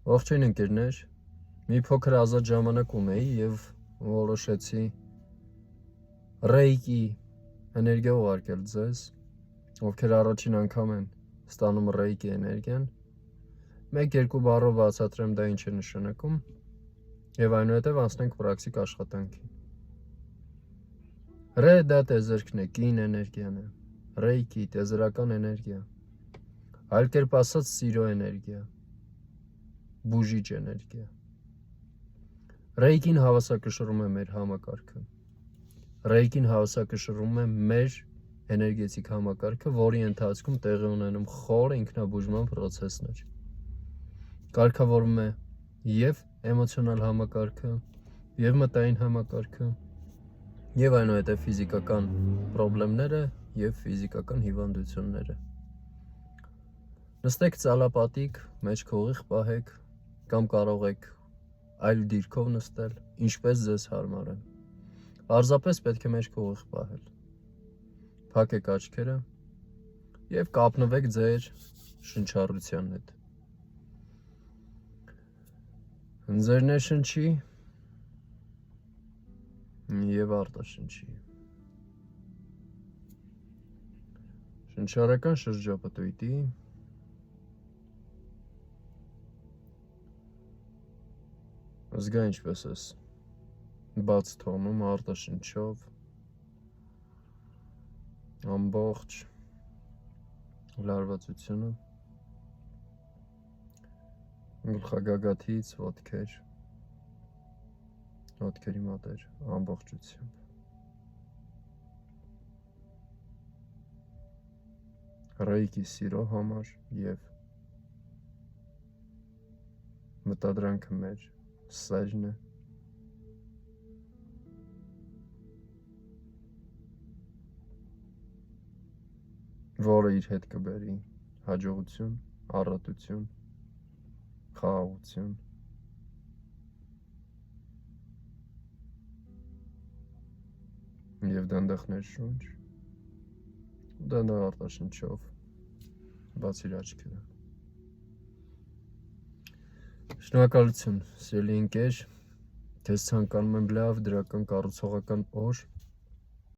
Ողջույն ընկերներ, մի փոքր ազատ ժամանակ ունեի եւ որոշեցի ռեյկի էներգիա ուղարկել ձեզ, ովքեր առաջին անգամ են ստանում ռեյկի էներգիան, 1-2 բառով բացատրեմ դա ինչ է նշանակում եւ այնուհետեւ անցնենք պրակտիկ աշխատանքին։ Ռե դա տեզերքն է, կին էներգիան է, ռեյկի տեզերական էներգիա, այլ կերպ ասած սիրո էներգիա, բուժիչ էներգիա։ Ռեյկին հավասարակշռում է մեր համակարգը, ռեյկին հավասարակշռում է մեր էներգետիկ համակարգը, որի ընթացքում տեղի ունենում խոր ինքնաբուժման պրոցեսներ, կարգավորում է եւ էմոցիոնալ համակարգը, եւ մտային համակարգը, եւ այնուհետեւ ֆիզիկական խնդիրները եւ ֆիզիկական հիվանդությունները։ Նստեք ծալապատիկ, մեջք ուղիղ պահեք, կամ կարող եք այլ դիրքով նստել, ինչպես ձեզ հարմար է։ Պարզապես պետք է մեջք ուղիղ պահել։ Փակեք աչքերը եւ կապնվեք ձեր շնչառության հետ։ Ձեր ներշնչի եւ արտաշնչի։ Շնչառական շրջապտույտի զգա ինչպես ես բաց թողնում արտաշնչով ամբողջ լարվածությունը գլխագագաթից ոտքերի մատեր ամբողջությամբ ռեյկի սիրո համար եւ մտադրանքը մեր սերն է, որը իր հետ կբերի հաջողություն, առատություն, խաղաղություն եւ դանդաղ ներշունչ, դանդաղ արտաշնչով բացիր աչքերը։ Շնորհակալություն, սիրելի ընկեր, քեզ ցանկանում եմ լավ դրական կառուցողական օր։